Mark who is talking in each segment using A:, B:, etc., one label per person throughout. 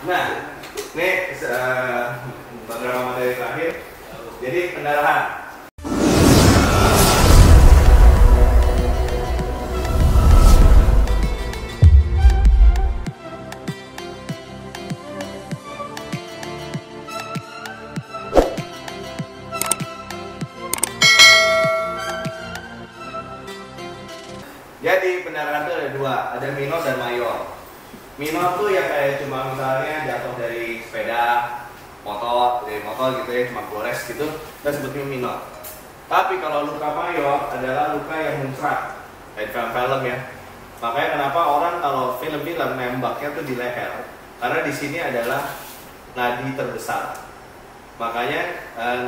A: Nah, ini beberapa materi terakhir. Jadi pendarahan. Jadi pendarahan itu ada dua, ada minor dan mayor. Minor tuh yang kayak cuma misalnya jatuh dari sepeda, dari motor gitu ya, cuma gores gitu, kita sebutnya minor. Tapi kalau luka mayor adalah luka yang muncrat, kayak film-film ya. Makanya kenapa orang kalau film-film nembaknya tuh di leher, karena di sini adalah nadi terbesar. Makanya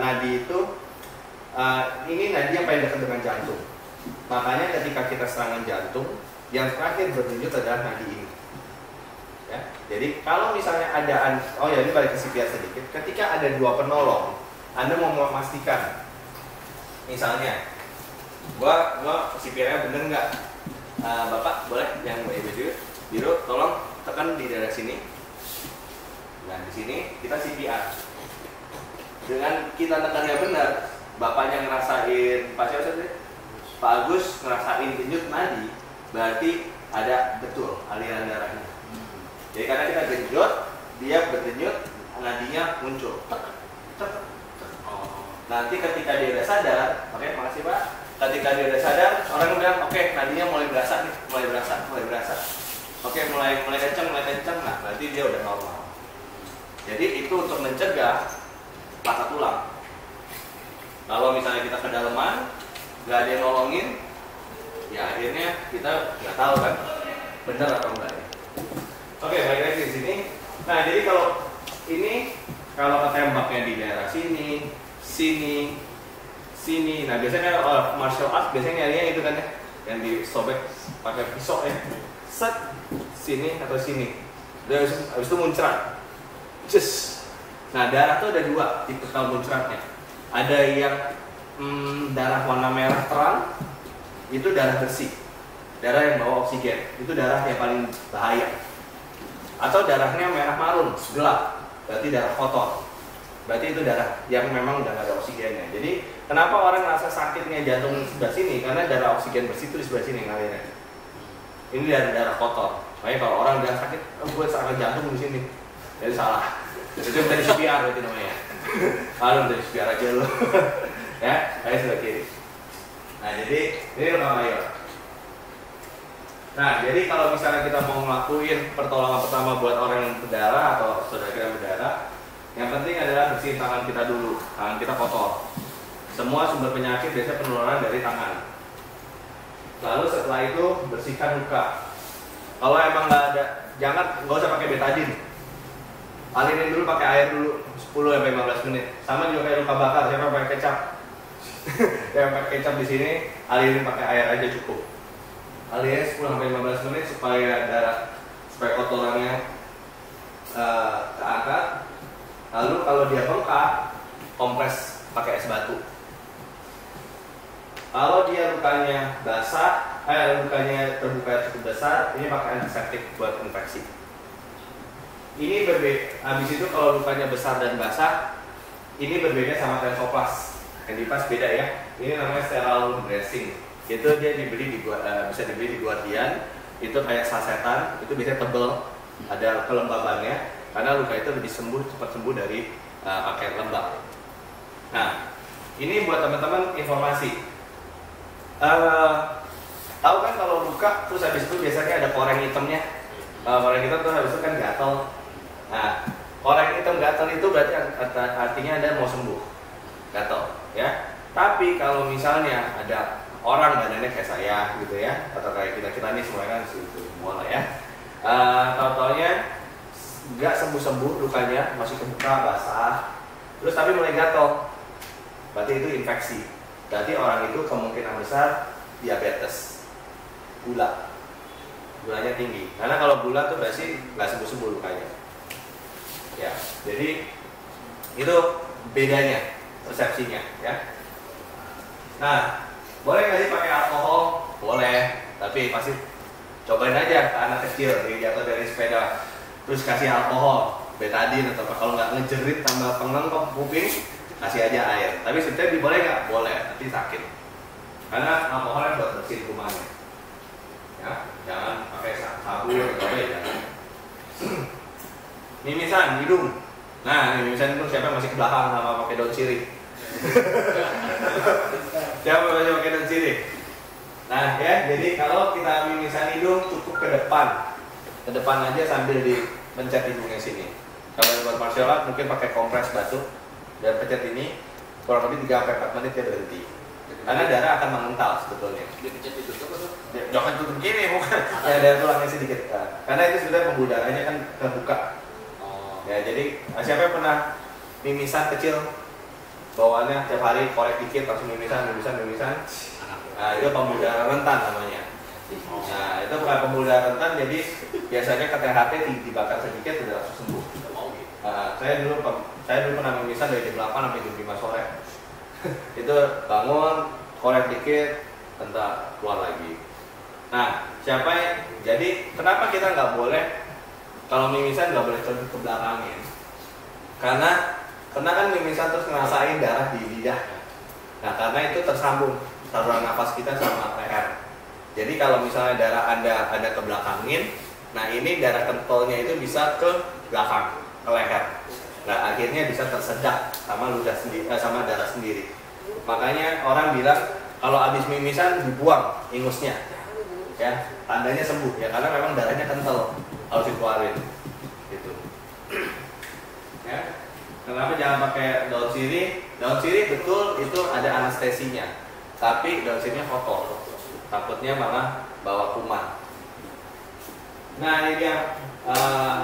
A: nadi itu ini nadi yang paling dekat dengan jantung. Makanya ketika kita serangan jantung, yang terakhir berdenyut adalah nadi ini. Ya, jadi kalau misalnya ada, ini balik ke CPR sedikit. Ketika ada dua penolong, Anda mau memastikan, misalnya, gua CPR-nya bener nggak? Bapak boleh yang biru, tolong tekan di daerah sini. Nah di sini kita CPR. Dengan kita tekannya benar, bapaknya ngerasain Pak Agus ngerasain denyut nadi, berarti ada betul aliran darahnya. Jadi karena kita genjot, dia berdenyut, nadinya muncul. Nanti ketika dia udah sadar, oke, makasih Pak. Ketika dia udah sadar, orang bilang, oke, nadinya mulai berasa nih, mulai berasa. Oke, mulai kencang. Nah, berarti dia udah normal. Jadi itu untuk mencegah patah tulang. Kalau misalnya kita kedalaman, nggak ada yang nolongin, ya akhirnya kita nggak tahu kan benar atau enggak ya. Oke, balik lagi di sini. Nah, jadi kalau ini kalau ketembaknya di daerah sini, sini. Nah, biasanya kalau martial arts biasanya nyarinya itu kan ya, yang disobek pakai pisau ya. Set sini atau sini. Habis itu muncrat. Just. Nah, darah tuh ada dua tipe kalau muncratnya. Ada yang darah warna merah terang, itu darah bersih, darah yang bawa oksigen, itu darah yang paling bahaya. Atau darahnya merah marun, gelap, berarti darah kotor, berarti itu darah yang memang udah gak ada oksigennya. Jadi kenapa orang merasa sakitnya jantung sebelah sini? Karena darah oksigen bersih itu di sebelah sini ngalirnya. Ini darah kotor. Makanya kalau orang bilang sakit, gue serangan jantung di sini, jadi salah. Itu dari CPR berarti namanya. Kalau dari CPR aja lo. Ya, kayak sebelah kiri. Nah, jadi ini luka mayor. Nah, jadi kalau misalnya kita mau ngelakuin pertolongan pertama buat orang yang berdarah atau saudara kita yang berdarah, yang penting adalah bersihin tangan kita dulu. Tangan kita kotor. Semua sumber penyakit biasanya penularan dari tangan. Lalu setelah itu bersihkan luka. Kalau emang nggak usah pakai betadine. Alirin dulu pakai air dulu 10-15 menit. Sama juga kayak luka bakar, siapa pakai kecap? Yang pakai kecap di sini, alirin pakai air aja cukup. Alirin 10-15 menit supaya kotorannya keangkat. Lalu kalau dia bengkak, kompres pakai es batu. Kalau dia lukanya basah, lukanya terbuka cukup besar, ini pakai antiseptik buat infeksi. Ini berbeda. Habis itu kalau lukanya besar dan basah, ini berbeda sama Tensoplast. Tensoplast beda ya. Ini namanya sterile dressing. Itu dia bisa dibeli di Guardian. Itu kayak sasetan. Itu biasanya tebel, ada kelembabannya. Karena luka itu lebih cepat sembuh dari pakai lembab. Nah, ini buat teman-teman informasi. Tahu kan kalau luka, terus habis itu biasanya ada koreng hitamnya. Koreng hitam tuh habis itu kan gatal. Nah, koreng hitam gatal itu berarti artinya Anda mau sembuh, gatal, ya. Tapi kalau misalnya ada orang badannya kayak saya gitu ya, atau kayak kita nih semuanya kan semua lah ya. Tahu-taunya nggak sembuh-sembuh lukanya, masih kebuka basah, terus tapi mulai gatal, berarti itu infeksi. Berarti orang itu kemungkinan besar diabetes, gulanya tinggi. Karena kalau gula tuh berarti nggak sembuh-sembuh lukanya. Ya, jadi itu bedanya persepsinya ya. Nah, boleh nggak sih pakai alkohol? Boleh, tapi pasti cobain aja ke anak kecil yang jatuh dari sepeda, terus kasih alkohol. betadine atau apa. Kalau nggak ngejerit tambah pengeng kok kuping, kasih aja air. Tapi sebetulnya boleh nggak? Boleh, tapi sakit. Karena alkoholnya buat bersihin kumannya. Ya, jangan pakai sabun atau apa ya. Jangan. Mimisan hidung. Nah, mimisan itu siapa yang masih ke belakang sama pakai daun sirih? Siapa masih pakai daun sirih? Nah, ya, jadi kalau kita mimisan hidung cukup ke depan aja sambil dipencet hidungnya sini. Kalau yang buat martial art mungkin pakai kompres batu dan pencet ini kurang lebih 3-4 menit dia berhenti. Karena darah akan mengental sebetulnya.
B: Dipencet ditutup atau?
A: Jangan tutup gini, bukan. Ya, ada tulangnya sedikit. Karena itu sebenarnya pembuluh darahnya kan terbuka. Ya, jadi siapa yang pernah mimisan kecil bawaannya tiap hari korek dikit langsung mimisan. Nah, itu pembuluh darah rentan namanya. Nah, itu bukan pembuluh darah rentan, jadi biasanya ke THT dibakar sedikit sudah langsung sembuh. Saya dulu pernah mimisan dari jam 8 sampai jam 5 sore. Itu bangun, korek dikit, entar keluar lagi. Nah, jadi kenapa kita nggak boleh kalau mimisan nggak boleh ke belakangin? Karena kan mimisan terus ngerasain darah di lidah. Nah, karena itu tersambung saluran nafas kita sama leher. Jadi kalau misalnya darah ada ke belakangin, nah ini darah kentolnya itu bisa ke belakang, ke leher. Nah, akhirnya bisa tersedak sama ludah sendiri, sama darah sendiri. Makanya orang bilang kalau habis mimisan dibuang ingusnya, ya tandanya sembuh ya, karena memang darahnya kental, harus dikeluarin gitu. Ya, kenapa jangan pakai daun sirih? Daun sirih betul itu ada anestesinya, tapi daun sirihnya kotor, takutnya malah bawa kuman. Nah, ini dia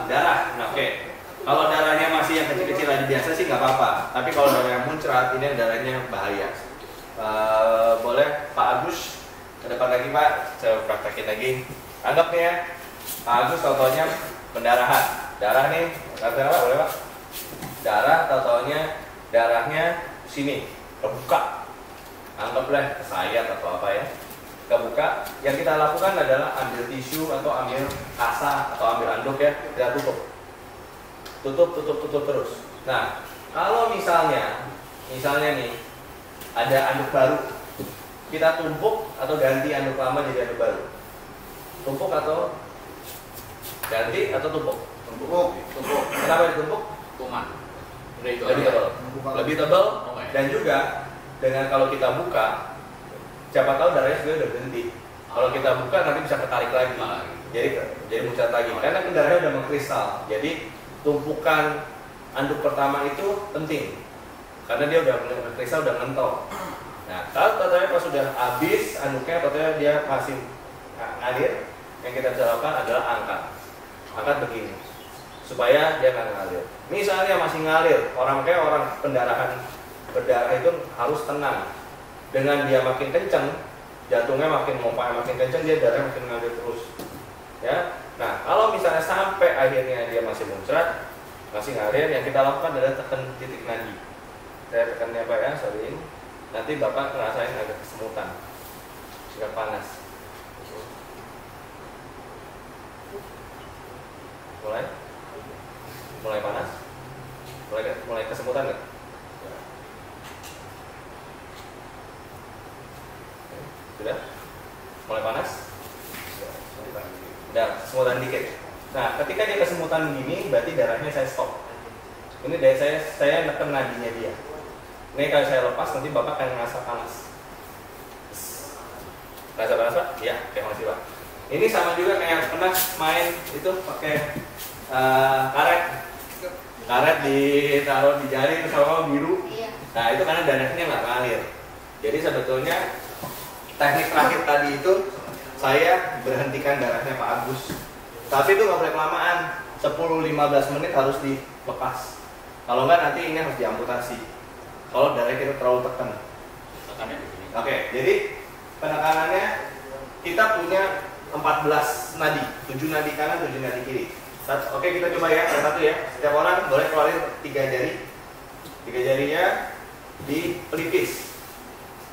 A: darah. Nah, oke. Kalau darahnya masih yang kecil-kecil aja biasa sih nggak apa-apa. Tapi kalau darah yang muncrat, ini darahnya bahaya. Boleh Pak Agus ke depan lagi Pak, saya praktekin lagi. Anggap nih ya, Pak Agus tau-taunya pendarahan. Darah nih, darah boleh Pak? Darah tau-taunya darahnya sini, kebuka. Anggaplah kesayat atau apa ya. Kebuka, yang kita lakukan adalah ambil tisu atau ambil kasa atau ambil anduk ya, kita tutup terus. Nah, kalau misalnya nih ada anduk baru, kita tumpuk atau ganti anduk lama jadi anduk baru. Tumpuk atau ganti atau tumpuk? Tumpuk. Kenapa ditumpuk?
B: Kuman.
A: Lebih tebal. Dan juga dengan kalau kita buka, siapa tahu darahnya sudah berhenti. Kalau kita buka nanti bisa ketarik lagi. Jadi muncrat lagi. Karena darahnya udah mengkristal. Jadi tumpukan anduk pertama itu penting karena dia udah kristal, udah ngentok. Nah, kalau katanya pas sudah habis anduknya, katanya dia masih ngalir, yang kita bisa lakukan adalah angkat begini supaya dia nggak ngalir. Misalnya masih ngalir, orang pendarahan berdarah itu harus tenang. Dengan dia makin kencang, jantungnya makin mompa makin kencang, dia darah makin ngalir terus. Ya. Nah, kalau misalnya sampai akhirnya dia masih muncrat, masih ngalir, yang kita lakukan adalah tekan titik nadi. Saya tekannya Pak ya, sorry. Nanti Bapak ngerasain agak kesemutan, agak panas. Mulai panas, mulai kesemutan nggak? Sudah? Mulai panas? Udah, kesemutan dikit. Nah, ketika dia kesemutan begini, berarti darahnya saya stop. Ini dari saya neken nadinya dia. Ini kalau saya lepas, nanti Bapak akan ngerasa panas. Rasa panas Pak? Iya, oke, makasih Pak. Ini sama juga kayak pernah main itu pakai karet ditaruh di jari sama biru. Nah, itu karena darahnya nggak ngalir. Jadi sebetulnya teknik terakhir tadi itu saya berhentikan darahnya Pak Agus. Tapi itu nggak boleh kelamaan, 10-15 menit harus dilepas. Kalau nggak nanti ini harus diamputasi. Kalau darah kita terlalu tekan. Oke, jadi penekanannya kita punya 14 nadi, 7 nadi kanan, 7 nadi kiri. Oke, kita coba ya, satu ya. Setiap orang boleh keluarin 3 jari. 3 jarinya di pelipis.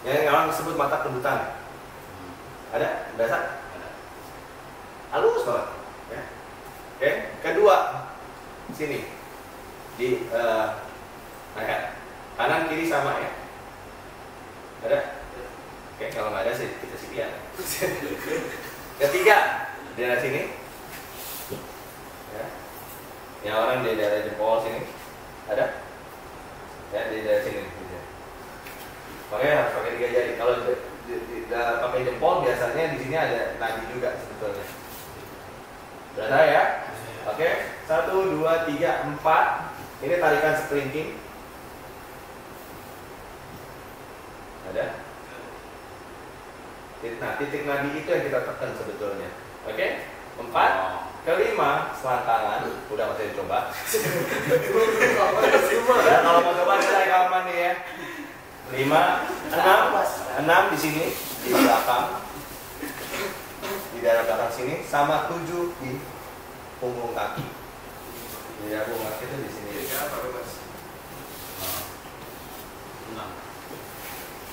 A: Yang orang disebut mata kedutan. Ada? Berasa? Ada. Halus banget. Ya. Oke, kedua sini. Di kanan kiri sama ya? Ada? Oke, kalau nggak ada sih kita sekian. Ketiga, di daerah sini. Ya. Yang orang di daerah jempol sini. Ada? Ya, di daerah sini. Makanya harus pakai 3 jari. Kalau pakai jempol biasanya di sini ada nadi juga sebetulnya. Sudah ya? Oke, 1, 2, 3, 4. Ini tarikan sprinting. Ada? Nah, titik nadi itu yang kita tekan sebetulnya. Oke? 4. Kelima, selangkangan. Udah masih dicoba. Ya, kalau mau coba kita rekaman nih ya. 5, 6 di sini di belakang, di daerah belakang sini, sama 7 di punggung kaki. Di daerah punggung kaki itu di sini.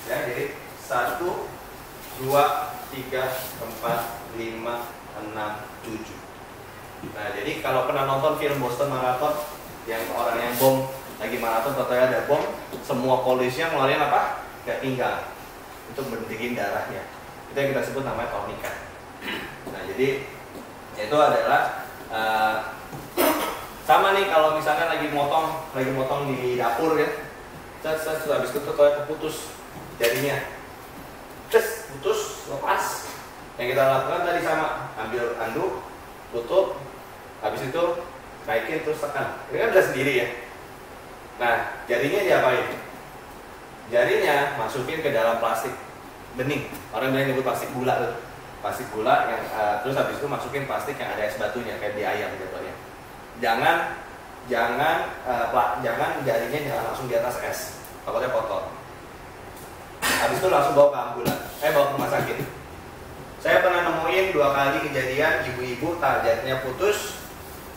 A: Ya, jadi 1, 2, 3, 4, 5, 6, 7. Nah, jadi kalau pernah nonton film Boston Marathon yang orang yang bom lagi maraton, totalnya ada bom, semua polisnya ngeluarin apa? Kayak pinggang untuk berhentiin darahnya. Itu yang kita sebut namanya tourniquet. Nah, jadi itu adalah sama nih kalau misalnya lagi motong di dapur ya. Habis itu putus jarinya. Putus, lepas. Yang kita lakukan tadi sama, ambil anduk, tutup, habis itu naikin terus tekan. Ini kan udah sendiri ya. Nah, jarinya diapain? Jarinya masukin ke dalam plastik bening. Orang bilang nyebut plastik gula tuh. Plastik gula yang terus habis itu masukin plastik yang ada es batunya kayak di ayam gitu ya. Jangan jarinya jangan langsung di atas es. Takutnya kotor. Habis itu langsung bawa ke ambulan. Bawa ke rumah sakit. Saya pernah nemuin 2 kali kejadian ibu-ibu jarinya putus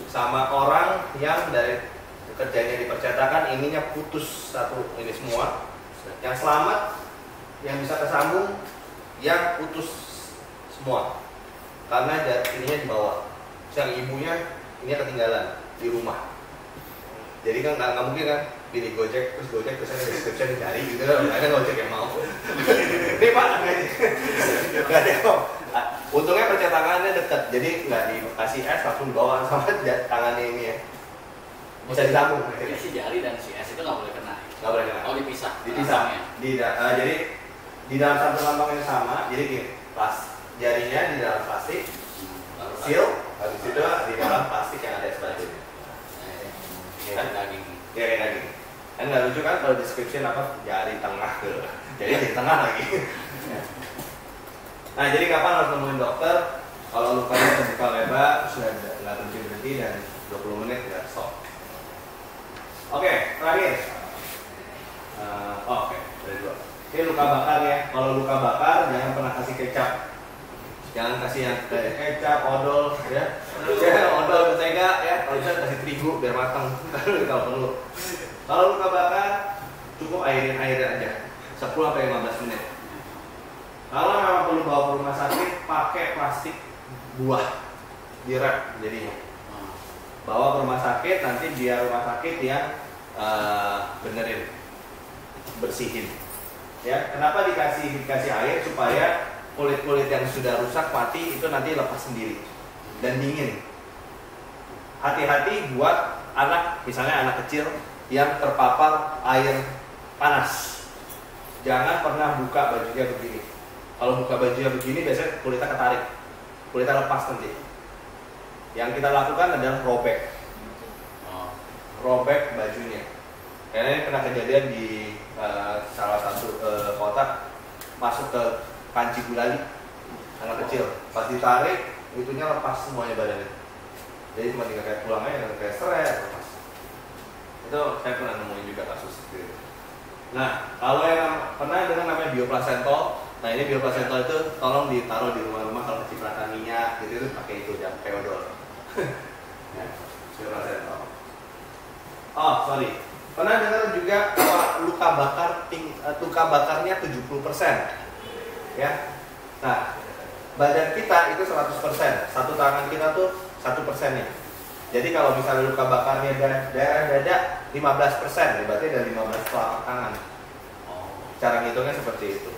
A: sama orang yang dari kerjanya di percetakan ininya putus satu ini semua. Yang selamat, yang bisa kesambung, yang putus semua karena ininya dibawa. Yang ibunya ini ketinggalan di rumah. Jadi kan nggak mungkin kan pilih Gojek terus ada description dari gitu, ada Gojek yang mau. Ini Pak, nggak ada kok. Untungnya percetakannya dekat, jadi nggak dikasih es langsung bawa sama tangannya ini ya. Bisa disambung.
B: Jadi si jari dan si es itu nggak boleh kena.
A: Nggak boleh kena.
B: Oh, dipisah.
A: Jadi di dalam satu lambang yang sama, jadi gini, jarinya di dalam plastik, seal, habis itu di dalam plastik yang ada es batunya.
B: Kayak daging.
A: Ya kayak daging. Kan nggak lucu kan kalau description apa jari tengah gitu. Jadi di tengah lagi. Nah, jadi kapan harus nemuin dokter? Kalau lukanya terbuka lebar, sudah nggak berhenti dan 20 menit ya stop. Oke, terakhir. Oke, dari 2. Ini luka bakar ya. Kalau luka bakar jangan pernah kasih kecap. Jangan kasih yang kecap, odol ya. Odol mentega ya. Kalau bisa kasih terigu biar matang kalau perlu. Kalau luka bakar cukup airin air aja. 10-15 menit. Kalau memang perlu bawa ke rumah sakit, pakai plastik buah, dirap jadinya. Bawa ke rumah sakit, nanti biar rumah sakit yang benerin, bersihin. Ya, kenapa dikasih air supaya kulit-kulit yang sudah rusak mati itu nanti lepas sendiri dan dingin. Hati-hati buat anak, misalnya anak kecil yang terpapar air panas. Jangan pernah buka bajunya begini. Kalau buka bajunya begini biasanya kulitnya ketarik, kulitnya lepas nanti. Yang kita lakukan adalah robek bajunya. Karena ini pernah kejadian di salah satu kota, masuk ke panci gulali anak kecil, pas ditarik itunya lepas semuanya badannya. Jadi cuma tinggal kayak pulang aja, kayak seret lepas. Itu saya pernah nemuin juga kasus seperti itu. Nah, kalau yang pernah dengar namanya bioplacentol. Nah, ini bioplacentol itu tolong ditaruh di rumah-rumah kalau kecipratan minyak gitu, itu pakai itu jangan pakai odol. Ya, bioplacentol. Oh, sorry. Pernah dengar juga luka bakarnya 70%. Ya. Nah, badan kita itu 100%. Satu tangan kita tuh 1%-nya. Jadi kalau misalnya luka bakarnya daerah dada 15%, berarti ada 15 telapak tangan.
B: Oh.
A: Cara ngitungnya seperti itu.